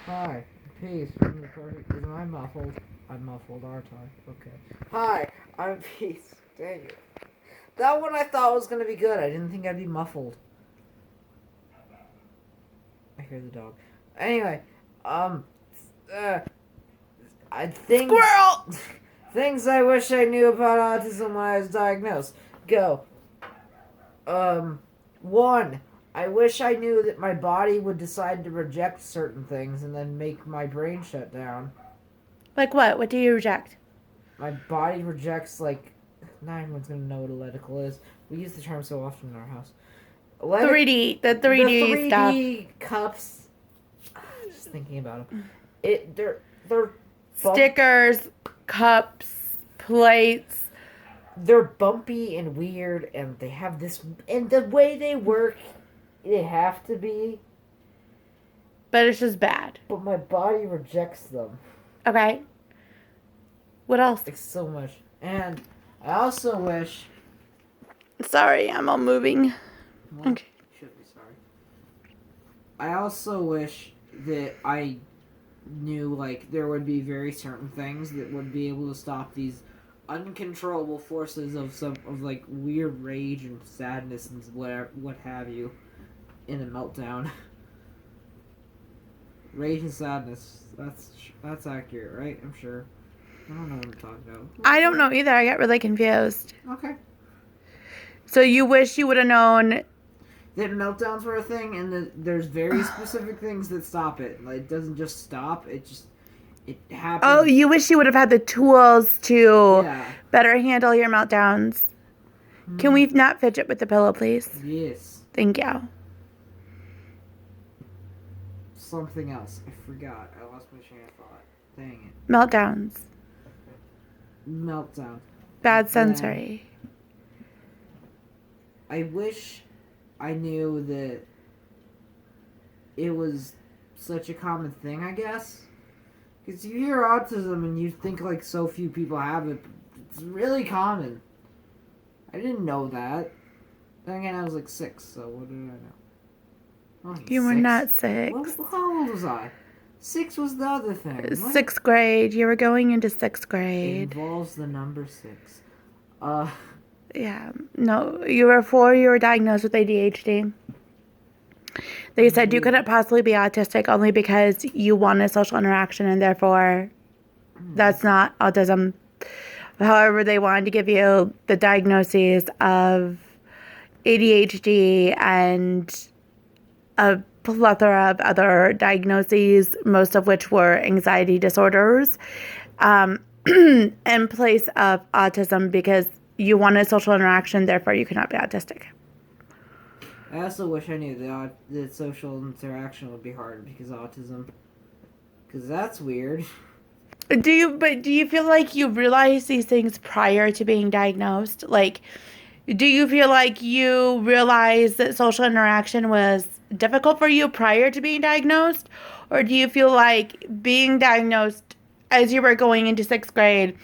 Hi, peace from the party. Am I muffled? I'm muffled, aren't I? Okay. Hi, I'm peace. Dang it. That one I thought was gonna be good. I didn't think I'd be muffled. I hear the dog. Anyway, um, uh, I think Squirrel! things I wish I knew about autism when I was diagnosed. Go. Um, one. I wish I knew that my body would decide to reject certain things and then make my brain shut down. Like what? What do you reject? My body rejects, like, not everyone's gonna know what a leticle is. We use the term so often in our house. 3D, the The 3D stuff. 3D cups. Just thinking about them. They're bump, Stickers, cups, plates. they're bumpy and weird, and they have this, and the way they work, they have to be. But it's just bad. But my body rejects them. Okay. What else? Like, so much. And I also wish. Sorry, I'm all moving. Well, Okay. should be sorry. I also wish that I knew, like, there would be very certain things that would be able to stop these uncontrollable forces of like weird rage and sadness and whatever, what have you, in a meltdown. Rage and sadness. That's accurate, right? I'm sure. I don't know what I'm talking about. I don't know either. I got really confused. Okay. So you wish you would have known. That meltdowns were a thing, and that there's very specific things that stop it. Like, it doesn't just stop. It happens. Oh, you wish you would have had the tools to Yeah. better handle your meltdowns. Can we not fidget with the pillow, please? Yes. Thank you. Something else. I forgot. I lost my train of thought. Dang it. Meltdowns. Meltdown. Bad Then sensory. I wish I knew that it was such a common thing, I guess. Because you hear autism and you think like so few people have it, but it's really common. I didn't know that. Then again, I was like 6, so what did I know? I wasn't You were 6. not 6. How old was I? 6 was the other thing. What? 6th grade. You were going into 6th It grade. involves the number 6. Yeah. No, you were 4. You were diagnosed with ADHD. They said you couldn't possibly be autistic only because you wanted social interaction and therefore that's not autism. However, they wanted to give you the diagnoses of ADHD and a plethora of other diagnoses, most of which were anxiety disorders, in place of autism because you wanted social interaction, therefore you could not be autistic. I also wish I knew that social interaction would be hard because of autism. Because that's weird. Do you feel like you realized these things prior to being diagnosed? Like, do you feel like you realized that social interaction was difficult for you prior to being diagnosed? Or do you feel like being diagnosed as you were going into 6th grade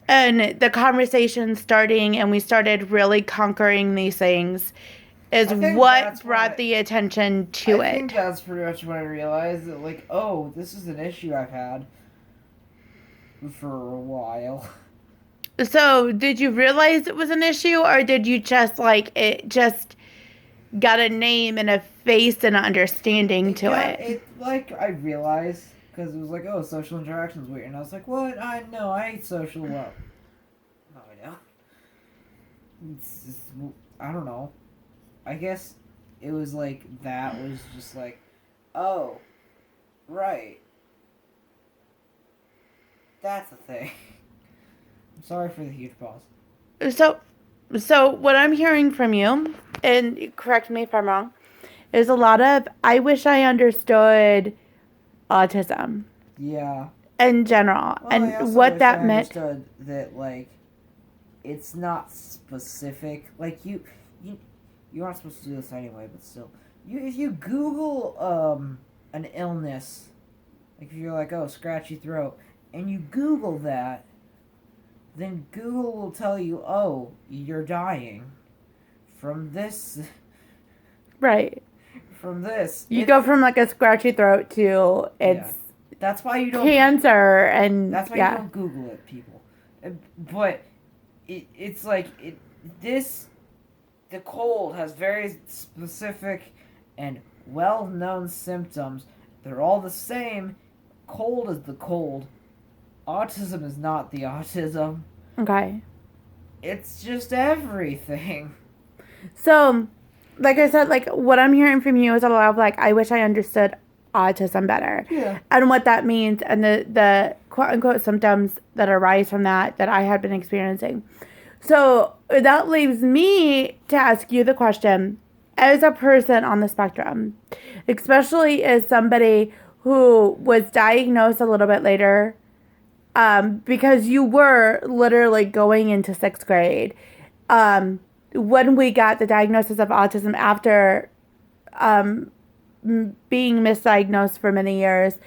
and the conversation starting and we started really conquering these things is what brought the attention to I it? think that's pretty much when I realized that, like, oh, this is an issue I've had for a while. So, did you realize it was an issue, or did you just like it just got a name and a face and an understanding to it? Like, I realized, because it was like, oh, social interaction's weird. And I was like, what? I hate social love. No, I don't. It's just, I don't know. I guess it was like, that was just like, oh, right. That's the thing. I'm sorry for the huge pause. So what I'm hearing from you, and correct me if I'm wrong, is a lot of I wish I understood autism Yeah. in general Well, I and also what wish that I meant. understood that, like, it's not specific. Like, you aren't supposed to do this anyway, but still, if you Google an illness, like if you're like, oh, scratchy throat, and you Google that, then Google will tell you, oh, you're dying from this Right. from this. You go from like a scratchy throat to it's that's why you don't cancer, and that's why you don't Google it, people. But it's like the cold has very specific and well-known symptoms. They're all the same. Cold is the cold. Autism is not the autism. Okay. It's just everything. So, like I said, like what I'm hearing from you is a lot of like, I wish I understood autism better. Yeah. And what that means and the quote unquote symptoms that arise from that I had been experiencing. So that leaves me to ask you the question, as a person on the spectrum, especially as somebody who was diagnosed a little bit later, because you were literally going into 6th grade, when we got the diagnosis of autism after being misdiagnosed for many years,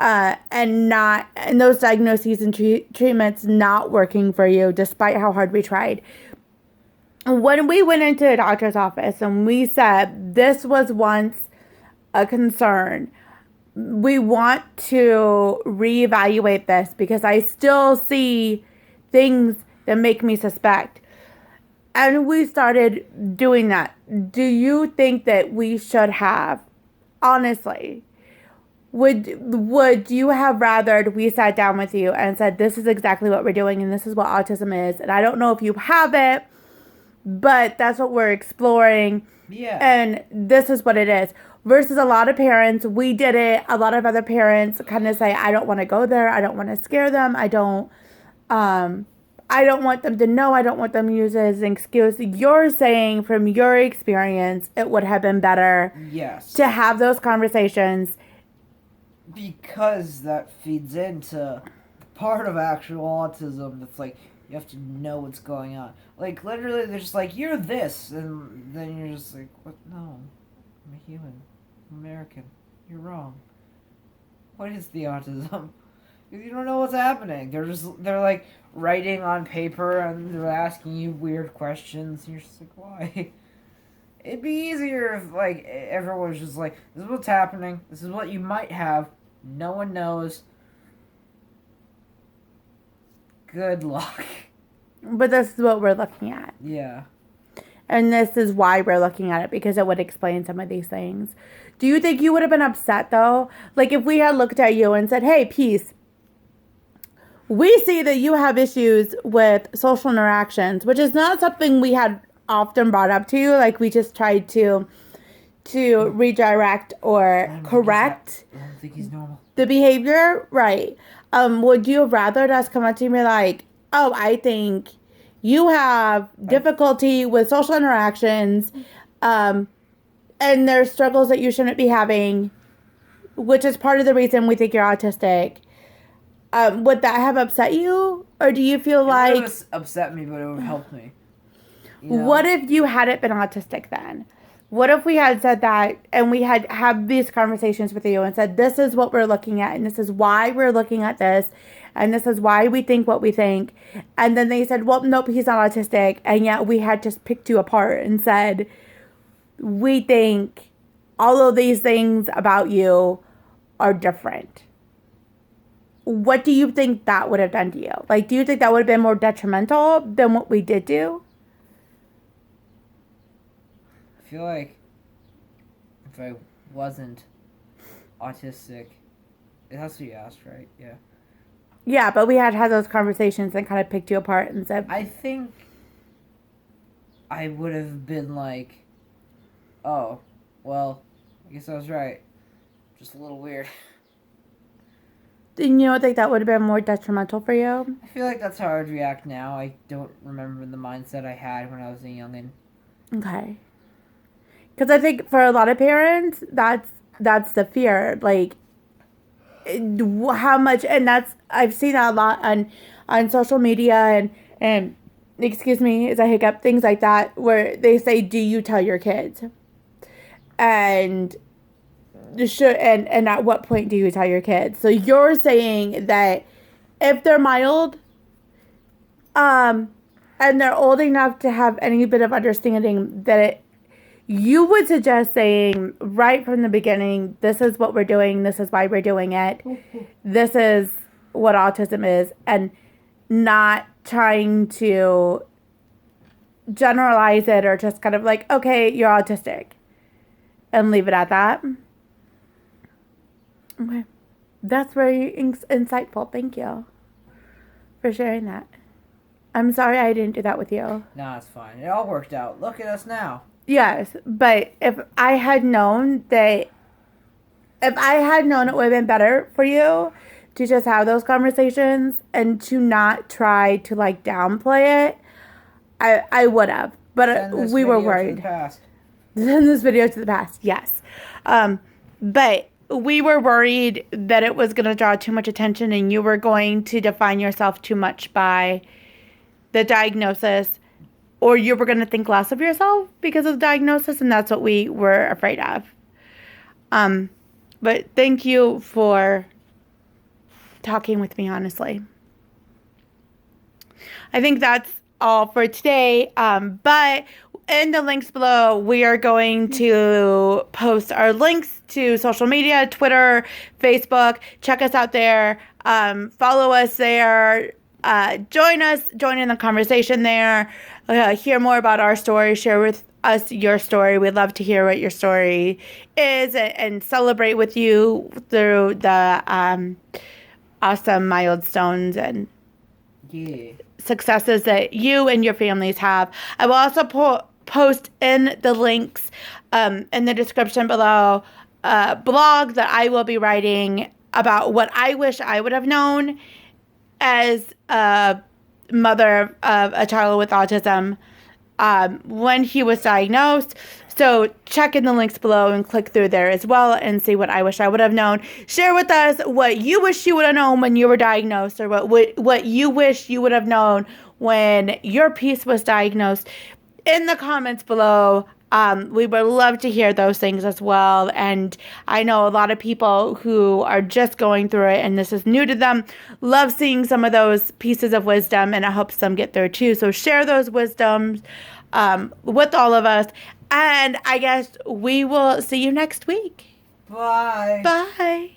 and those diagnoses and treatments not working for you despite how hard we tried. When we went into the doctor's office and we said this was once a concern, we want to reevaluate this because I still see things that make me suspect. And we started doing that. Do you think that we should have, honestly, would you have rathered we sat down with you and said, this is exactly what we're doing and this is what autism is, and I don't know if you have it, but that's what we're exploring. Yeah. And this is what it is. Versus a lot of parents, we did it. A lot of other parents kind of say, I don't want to go there. I don't want to scare them. I don't want them to know. I don't want them to use it as an excuse. You're saying from your experience, it would have been better to have those conversations. Because that feeds into part of actual autism that's like, you have to know what's going on. Like, literally, they're just like, you're this. And then you're just like, what? No. I'm a human. I'm American. You're wrong. What is the autism? You don't know what's happening. They're like writing on paper and they're asking you weird questions. And you're just like, why? It'd be easier if, like, everyone was just like, this is what's happening. This is what you might have. No one knows. Good luck. But this is what we're looking at. Yeah. And this is why we're looking at it, because it would explain some of these things. Do you think you would have been upset, though? Like, if we had looked at you and said, hey, Peace, we see that you have issues with social interactions, which is not something we had often brought up to you. Like, we just tried to redirect or correct I don't think he's normal. The behavior. Right. Would you have rather us come up to you and be like, oh, I think you have difficulty with social interactions, and there's struggles that you shouldn't be having, which is part of the reason we think you're autistic. Would that have upset you? Or do you feel like... It would have upset me, but it would have helped me. You know? What if you hadn't been autistic then? What if we had said that and we had these conversations with you and said, this is what we're looking at and this is why we're looking at this and this is why we think what we think. And then they said, well, nope, he's not autistic. And yet we had just picked you apart and said, we think all of these things about you are different. What do you think that would have done to you? Like, do you think that would have been more detrimental than what we did do? I feel like if I wasn't autistic, it has to be asked, right? Yeah. Yeah, but we had those conversations and kind of picked you apart and said... I think I would have been like, oh, well, I guess I was right. Just a little weird. And you don't think that would have been more detrimental for you? I feel like that's how I would react now. I don't remember the mindset I had when I was a youngin'. Okay. Because I think for a lot of parents, that's the fear. Like, how much, and I've seen that a lot on social media and excuse me, as I hiccup, things like that, where they say, do you tell your kids? And at what point do you tell your kids? So you're saying that if they're mild, and they're old enough to have any bit of understanding that you would suggest saying right from the beginning, this is what we're doing, this is why we're doing it, this is what autism is, and not trying to generalize it or just kind of like, okay, you're autistic, and leave it at that. Okay. That's very insightful. Thank you for sharing that. I'm sorry I didn't do that with you. No, it's fine. It all worked out. Look at us now. Yes, but if I had known it would have been better for you to just have those conversations and to not try to like downplay it, I would have. But we were worried. Send this video to the past. Yes. But we were worried that it was going to draw too much attention and you were going to define yourself too much by the diagnosis, or you were going to think less of yourself because of the diagnosis, and that's what we were afraid of. But thank you for talking with me, honestly. I think that's all for today. But in the links below, we are going to post our links to social media, Twitter, Facebook. Check us out there. Follow us there. Join in the conversation there. Hear more about our story. Share with us your story. We'd love to hear what your story is and celebrate with you through the awesome milestones and successes that you and your families have. I will also post in the links in the description below a blog that I will be writing about what I wish I would have known as a mother of a child with autism when he was diagnosed. So check in the links below and click through there as well and see what I wish I would have known. Share with us what you wish you would have known when you were diagnosed, or what you wish you would have known when your piece was diagnosed in the comments below. We would love to hear those things as well. And I know a lot of people who are just going through it and this is new to them love seeing some of those pieces of wisdom, and it helps them get through too. So share those wisdoms with all of us. And I guess we will see you next week. Bye. Bye.